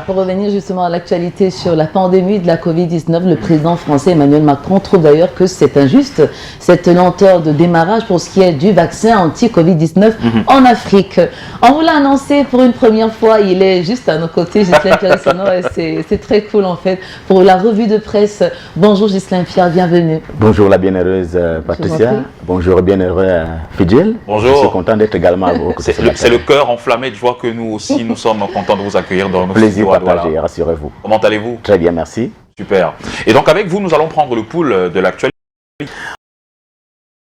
Pour revenir justement à l'actualité sur la pandémie de la Covid-19, le président français Emmanuel Macron trouve d'ailleurs que c'est injuste, cette lenteur de démarrage pour ce qui est du vaccin anti-Covid-19 en Afrique. On vous l'a annoncé pour une première fois, il est juste à nos côtés, Ghislain Pierre, et c'est très cool en fait. Pour la revue de presse, bonjour Ghislain Pierre, bienvenue. Bonjour la bienheureuse Patricia, bonjour bienheureux Fidjel. Bonjour. Je suis content d'être également à vous. C'est le cœur enflammé de joie que nous aussi, nous sommes contents de vous accueillir dans nos plaisir studios. partagé, rassurez-vous. Comment allez-vous? Très bien, merci. Super. Et donc avec vous, nous allons prendre le pouls de l'actualité.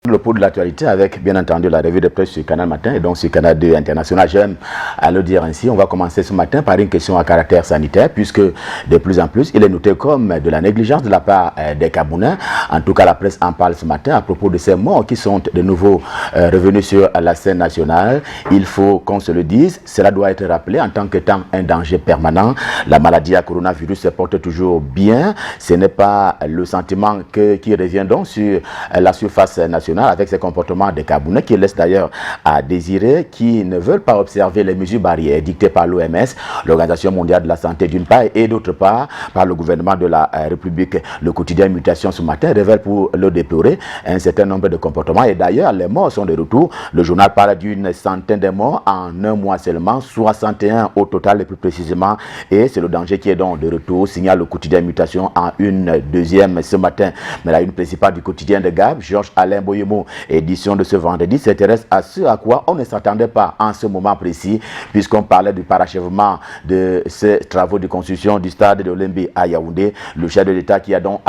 Le pouls de l'actualité avec bien entendu la revue de presse sur Canal Matin et donc sur Canal 2 International. J'aime à le dire ainsi. On va commencer ce matin par une question à caractère sanitaire puisque de plus en plus il est noté comme de la négligence de la part des Camerounais. En tout cas la presse en parle ce matin à propos de ces morts qui sont de nouveau revenus sur la scène nationale. Il faut qu'on se le dise, cela doit être rappelé en tant qu'étant un danger permanent. La maladie à coronavirus se porte toujours bien. Ce n'est pas le sentiment qui revient donc sur la surface nationale avec ces comportements des Camerounais qui laissent d'ailleurs à désirer, qui ne veulent pas observer les mesures barrières dictées par l'OMS, l'Organisation mondiale de la santé d'une part, et d'autre part par le gouvernement de la République. Le quotidien Mutation ce matin révèle pour le déplorer un certain nombre de comportements et d'ailleurs les morts sont de retour. Le journal parle d'une centaine de morts en un mois seulement, 61 au total et plus précisément, et c'est le danger qui est donc de retour, signale le quotidien Mutation en une deuxième ce matin. Mais la une principale du quotidien de Gab, Georges Alain Boyemou, édition de ce vendredi, s'intéresse à ce à quoi on ne s'attendait pas en ce moment précis, puisqu'on parlait du parachèvement de ces travaux de construction du stade de Olembe à Yaoundé. Le chef de l'État qui a donc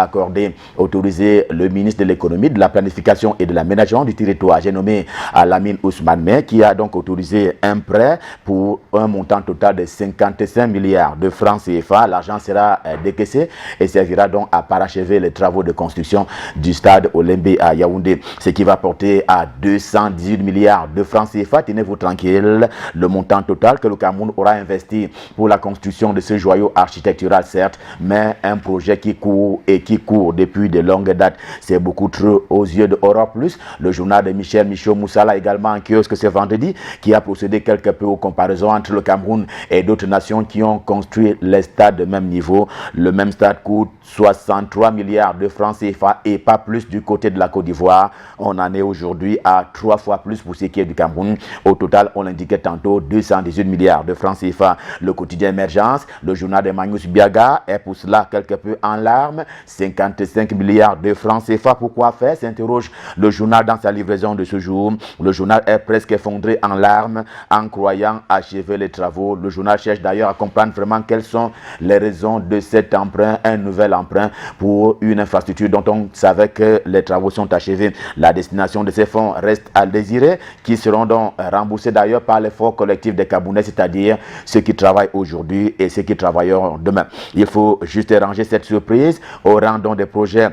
autorisé le ministre de l'économie, de la planification et de l'aménagement du territoire, j'ai nommé Lamine Ousmane May, qui a donc autorisé un prêt pour un montant total de 55 milliards de francs CFA. L'argent sera décaissé et servira donc à parachever les travaux de construction du stade Olembe à Yaoundé, ce qui va porter à 218 milliards de francs CFA. Tenez-vous tranquille, le montant total que le Cameroun aura investi pour la construction de ce joyau architectural, certes, mais un projet qui court et qui court depuis de longues dates. C'est beaucoup trop aux yeux de Europe Plus. Le journal de Michel Michaud-Moussala, également en kiosque ce vendredi, qui a procédé quelque peu aux comparaisons entre le Cameroun et d'autres nations qui ont construit les stades de même niveau. Le même stade coûte 63 milliards de francs CFA et pas plus du côté de la Côte d'Ivoire. On en est aujourd'hui à 3 fois plus pour ce qui est du Cameroun. Au total, on l'indiquait tantôt, 218 milliards de francs CFA. Le quotidien Émergence, le journal de Magnus Biaga est pour cela quelque peu en larmes. 55 milliards de francs CFA. Pourquoi faire? S'interroge le journal dans sa livraison de ce jour. Le journal est presque effondré en larmes en croyant achever les travaux. Le journal cherche d'ailleurs à comprendre vraiment quelles sont les raisons de cet emprunt, un nouvel emprunt pour une infrastructure dont on savait que les travaux sont achevés. La destination de ces fonds reste à désirer, qui seront donc remboursés d'ailleurs par l'effort collectif des Camerounais, c'est-à-dire ceux qui travaillent aujourd'hui et ceux qui travailleront demain. Il faut juste ranger cette surprise au rang donc des projets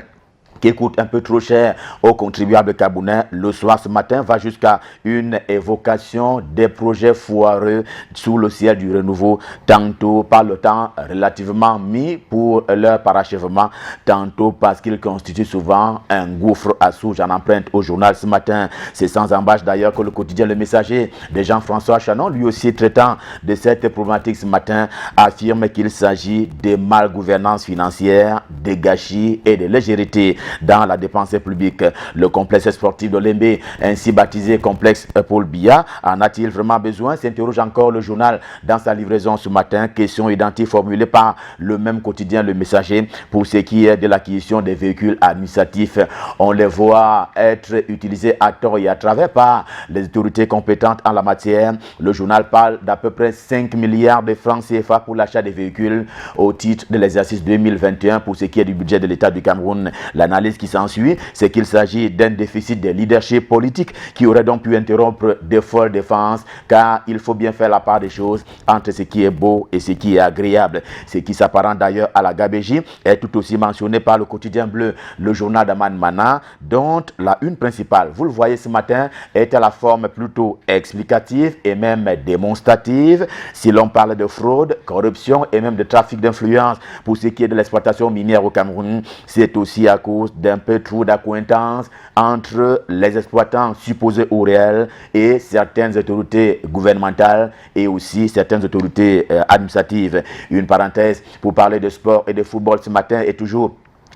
qui coûte un peu trop cher aux contribuables camerounais. Le soir ce matin va jusqu'à une évocation des projets foireux sous le ciel du renouveau, tantôt par le temps relativement mis pour leur parachèvement, tantôt parce qu'ils constituent souvent un gouffre à sous. J'en emprunte au journal ce matin. C'est sans embâche d'ailleurs que le quotidien Le Messager de Jean-François Chanon, lui aussi traitant de cette problématique ce matin, affirme qu'il s'agit de malgouvernance financière, de gâchis et de légèreté dans la dépense publique. Le complexe sportif de Lembe, ainsi baptisé complexe Paul Biya, en a-t-il vraiment besoin? S'interroge encore le journal dans sa livraison ce matin. Question identique formulée par le même quotidien Le Messager pour ce qui est de l'acquisition des véhicules administratifs. On les voit être utilisés à tort et à travers par les autorités compétentes en la matière. Le journal parle d'à peu près 5 milliards de francs CFA pour l'achat des véhicules au titre de l'exercice 2021 pour ce qui est du budget de l'État du Cameroun. L'analyse qui s'ensuit, c'est qu'il s'agit d'un déficit de leadership politique qui aurait donc pu interrompre de folles défenses, car il faut bien faire la part des choses entre ce qui est beau et ce qui est agréable. Ce qui s'apparente d'ailleurs à la gabégie est tout aussi mentionné par le quotidien bleu, le journal d'Aman Mana, dont la une principale, vous le voyez ce matin, est à la forme plutôt explicative et même démonstrative. Si l'on parle de fraude, corruption et même de trafic d'influence pour ce qui est de l'exploitation minière au Cameroun, c'est aussi à cause d'un peu trop d'accointance entre les exploitants supposés ou réels et certaines autorités gouvernementales et aussi certaines autorités administratives. Une parenthèse pour parler de sport et de football ce matin est toujours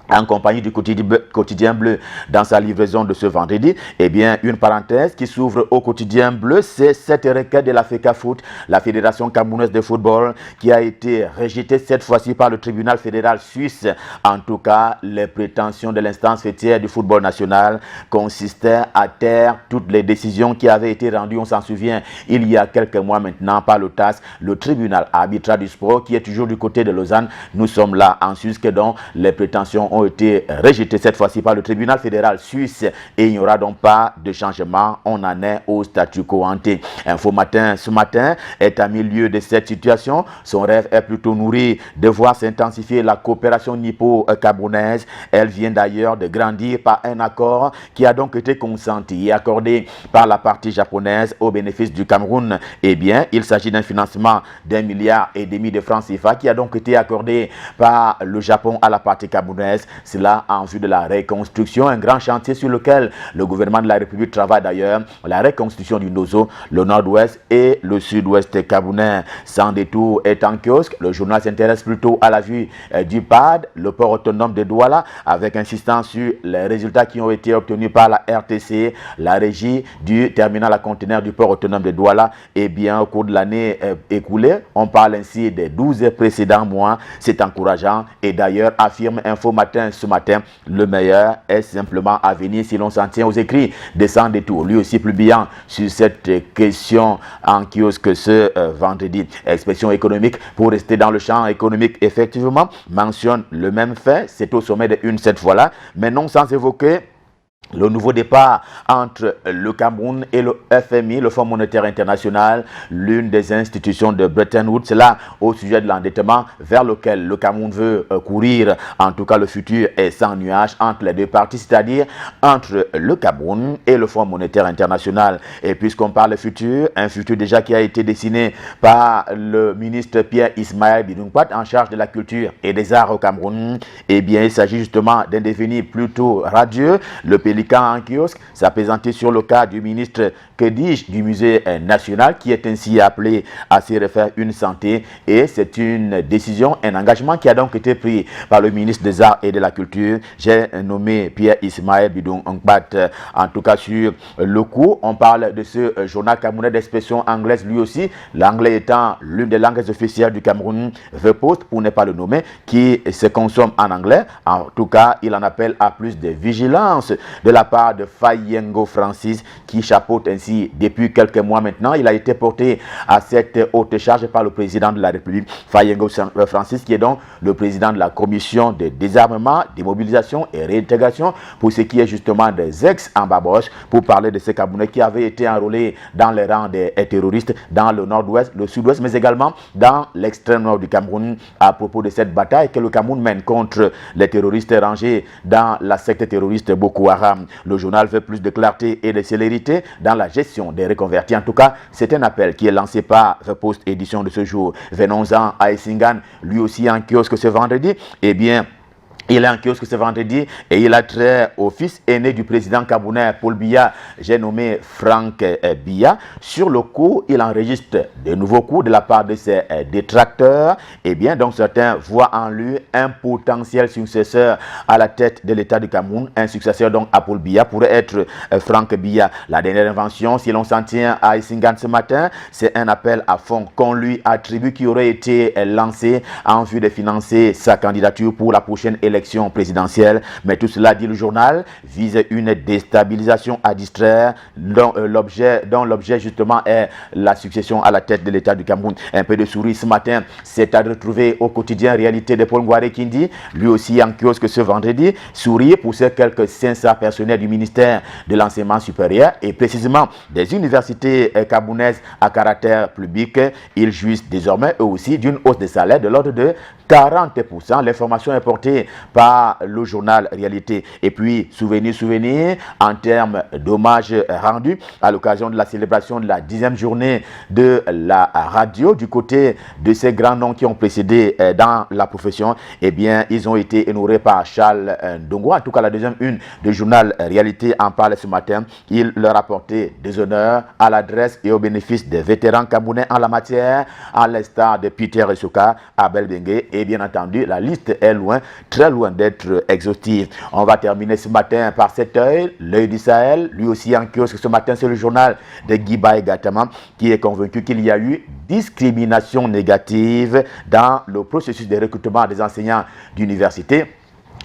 en compagnie du quotidien bleu dans sa livraison de ce vendredi. Eh bien, une parenthèse qui s'ouvre au quotidien bleu, c'est cette requête de la FECAFOOT, la Fédération camerounaise de football, qui a été rejetée cette fois-ci par le tribunal fédéral suisse. En tout cas, les prétentions de l'instance fêtière du football national consistaient à taire toutes les décisions qui avaient été rendues, on s'en souvient, il y a quelques mois maintenant par le TAS, le tribunal arbitral du sport, qui est toujours du côté de Lausanne. Nous sommes là en Suisse, que donc les prétentions ont été rejetées cette fois-ci par le tribunal fédéral suisse et il n'y aura donc pas de changement. On en est au statu quo ante. Info Matin ce matin est à milieu de cette situation. Son rêve est plutôt nourri de voir s'intensifier la coopération nippo-camerounaise. Elle vient d'ailleurs de grandir par un accord qui a donc été consenti et accordé par la partie japonaise au bénéfice du Cameroun. Eh bien, il s'agit d'un financement d'1,5 milliard de francs CFA qui a donc été accordé par le Japon à la partie camerounaise. Cela en vue de la reconstruction, un grand chantier sur lequel le gouvernement de la République travaille d'ailleurs, la reconstruction du Nozo, le nord-ouest et le sud-ouest camerounais. Sans détour est en kiosque, le journal s'intéresse plutôt à la vue du PAD, le port autonome de Douala, avec insistance sur les résultats qui ont été obtenus par la RTC, la régie du terminal à conteneurs du port autonome de Douala. Et bien, au cours de l'année écoulée, on parle ainsi des 12 précédents mois. C'est encourageant et d'ailleurs, affirme Info Matin ce matin, le meilleur est simplement à venir si l'on s'en tient aux écrits de Sans Détour, lui aussi publiant sur cette question en kiosque ce vendredi. Expression économique, pour rester dans le champ économique, effectivement, mentionne le même fait, c'est au sommet de une cette fois-là, mais non sans évoquer le nouveau départ entre le Cameroun et le FMI, le Fonds monétaire international, l'une des institutions de Bretton Woods, c'est là au sujet de l'endettement vers lequel le Cameroun veut courir. En tout cas, le futur est sans nuage entre les deux parties, c'est-à-dire entre le Cameroun et le Fonds monétaire international. Et puisqu'on parle de futur, un futur déjà qui a été dessiné par le ministre Pierre Ismaël Bidounkpat en charge de la culture et des arts au Cameroun, eh bien, il s'agit justement d'un devenir plutôt radieux. Le Pélican en kiosque s'apaisantit sur le cas du ministre, que dis-je, du musée national, qui est ainsi appelé à se refaire une santé. Et c'est une décision, un engagement qui a donc été pris par le ministre des Arts et de la Culture. J'ai nommé Pierre Ismaël Bidounkpat. En tout cas, sur le coup, on parle de ce journal camerounais d'expression anglaise, lui aussi, l'anglais étant l'une des langues officielles du Cameroun, The Post, pour ne pas le nommer, qui se consomme en anglais. En tout cas, il en appelle à plus de vigilance de la part de Fayengo Francis, qui chapeaute ainsi depuis quelques mois maintenant. Il a été porté à cette haute charge par le président de la République, Fayengo Francis, qui est donc le président de la commission de désarmement, démobilisation et réintégration pour ce qui est justement des ex-Ambaboches, pour parler de ces Camerounais qui avaient été enrôlés dans les rangs des terroristes dans le nord-ouest, le sud-ouest, mais également dans l'extrême nord du Cameroun, à propos de cette bataille que le Cameroun mène contre les terroristes rangés dans la secte terroriste Boko Haram. Le journal veut plus de clarté et de célérité dans la gestion des reconvertis. En tout cas, c'est un appel qui est lancé par The Post édition de ce jour. Venons-en à Essingan, lui aussi en kiosque ce vendredi. Eh bien, il est en kiosque ce vendredi et il a trait au fils aîné du président camerounais Paul Biya, j'ai nommé Franck Biya. Sur le coup, il enregistre de nouveaux coups de la part de ses détracteurs. Eh bien, donc certains voient en lui un potentiel successeur à la tête de l'État du Cameroun. Un successeur donc à Paul Biya pourrait être Franck Biya. La dernière invention, si l'on s'en tient à Essingan ce matin, c'est un appel à fonds qu'on lui attribue qui aurait été lancé en vue de financer sa candidature pour la prochaine élection présidentielle, mais tout cela, dit le journal, vise une déstabilisation à distraire dont l'objet justement est la succession à la tête de l'État du Cameroun. Un peu de souris ce matin, c'est à retrouver au quotidien Réalité de Paul Ngouaré Kindi, lui aussi en kiosque ce vendredi. Sourire pour ces quelques 500 personnels du ministère de l'enseignement supérieur et précisément des universités camerounaises à caractère public. Ils jouissent désormais eux aussi d'une hausse de salaire de l'ordre de 40%. L'information est portée par le journal Réalité. Et puis, souvenir, en termes d'hommage rendu à l'occasion de la célébration de la 10e journée de la radio, du côté de ces grands noms qui ont précédé dans la profession, eh bien, ils ont été honorés par Charles Ndongo. En tout cas, la deuxième une du journal Réalité en parle ce matin. Il leur a porté des honneurs à l'adresse et au bénéfice des vétérans camerounais en la matière, à l'instar de Peter Esoka, Abel Bengue, et bien entendu, la liste est loin, très loin d'être exhaustive. On va terminer ce matin par cet œil, l'œil du Sahel, lui aussi en kiosque ce matin, c'est le journal de Guiba Gatama, qui est convaincu qu'il y a eu discrimination négative dans le processus de recrutement des enseignants d'université.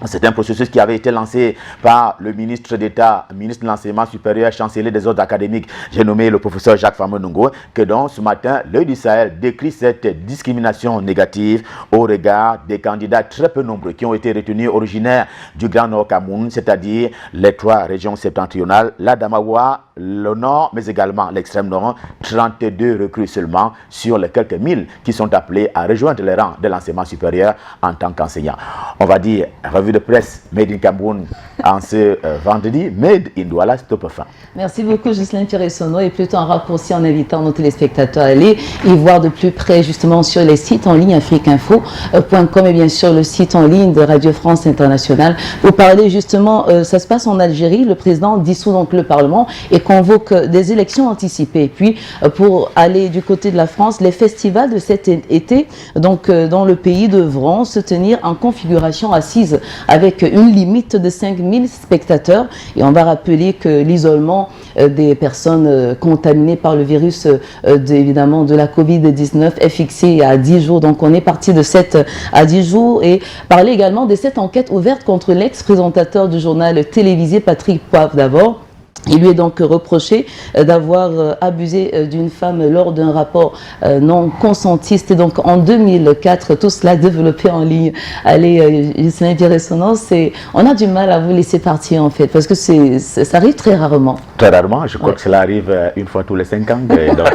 C'est un processus qui avait été lancé par le ministre d'État, ministre de l'Enseignement supérieur, chancelier des ordres académiques, j'ai nommé le professeur Jacques Famonungo, que donc ce matin, l'œil du Sahel décrit cette discrimination négative au regard des candidats très peu nombreux qui ont été retenus originaires du Grand Nord Cameroun, c'est-à-dire les 3 régions septentrionales, la Damawa, le Nord, mais également l'extrême Nord, 32 recrues seulement sur les quelques 1000 qui sont appelés à rejoindre les rangs de l'enseignement supérieur en tant qu'enseignants. On va dire, revue de presse Made in Cameroun en ce vendredi, Made in Douala, stop fin. Merci beaucoup Ghislaine Pierre-Sono, et plutôt un raccourci en invitant nos téléspectateurs à aller y voir de plus près justement sur les sites en ligne afriqueinfo.com et bien sûr le site en ligne de Radio France Internationale. Vous parlez justement, ça se passe en Algérie, le président dissout donc le Parlement et convoque des élections anticipées. Puis pour aller du côté de la France, les festivals de cet été donc dans le pays devront se tenir en configuration assise avec une limite de 5000 spectateurs. Et on va rappeler que l'isolement des personnes contaminées par le virus évidemment de la Covid-19 est fixé à 10 jours. Donc on est parti de 7 à 10 jours. Et parler également de cette enquête ouverte contre l'ex-présentateur du journal télévisé Patrick Poivre d'abord. Il lui est donc reproché d'avoir abusé d'une femme lors d'un rapport non consenti. C'était donc en 2004, tout cela développé en ligne. Allez, Ghislaine Pierre-Ressonance, on a du mal à vous laisser partir en fait, parce que ça arrive très rarement. Très rarement, je crois que cela arrive une fois tous les 5 ans. Et donc,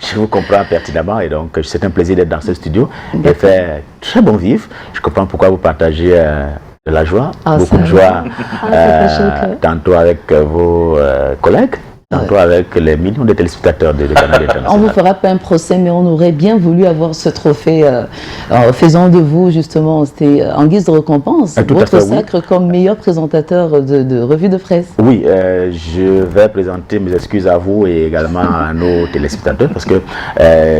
je vous comprends pertinemment et donc c'est un plaisir d'être dans ce studio et faire très bon vivre. Je comprends pourquoi vous partagez de la joie, beaucoup de joie, tantôt avec vos collègues, tantôt avec les millions de téléspectateurs de Canal International. On ne vous fera pas un procès, mais on aurait bien voulu avoir ce trophée faisant de vous, justement, c'était en guise de récompense, votre sacre comme meilleur présentateur de revue de presse. Oui, je vais présenter mes excuses à vous et également à nos téléspectateurs parce que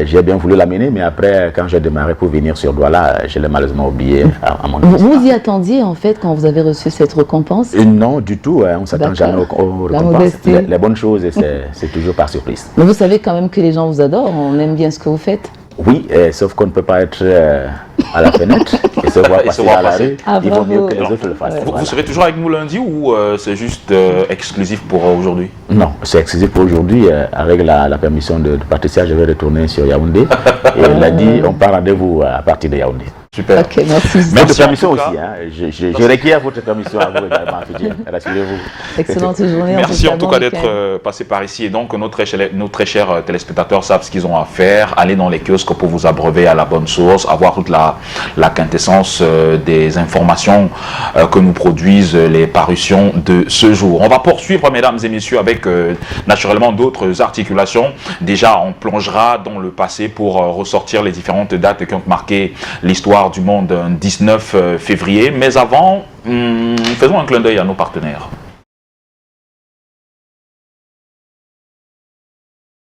j'ai bien voulu l'amener, mais après, quand j'ai démarré pour venir sur Douala, je l'ai malheureusement oublié à mon avis. Vous y attendiez, en fait, quand vous avez reçu cette récompense? Non, du tout, on ne s'attend jamais aux récompenses. Les bonnes choses, c'est toujours par surprise. Mais vous savez quand même que les gens vous adorent, on aime bien ce que vous faites. Oui, sauf qu'on ne peut pas être à la fenêtre et se voir passer à la rue. Il vaut mieux que les autres le fassent. Vous serez toujours avec nous lundi ou c'est juste exclusif pour aujourd'hui? Non, c'est exclusif pour aujourd'hui. Avec la permission de Patricia, je vais retourner sur Yaoundé. Et lundi, on part rendez-vous à partir de Yaoundé. Super. Ok, merci. Votre permission aussi. Je requiers votre permission à vous également, rassurez-vous. Excellente journée. Merci en tout cas d'être passé par ici. Et donc, nos très chers téléspectateurs savent ce qu'ils ont à faire. Aller dans les kiosques pour vous abreuver à la bonne source, avoir toute la quintessence des informations que nous produisent les parutions de ce jour. On va poursuivre, mesdames et messieurs, avec naturellement d'autres articulations. Déjà, on plongera dans le passé pour ressortir les différentes dates qui ont marqué l'histoire du monde 19 février. Mais avant, faisons un clin d'œil à nos partenaires.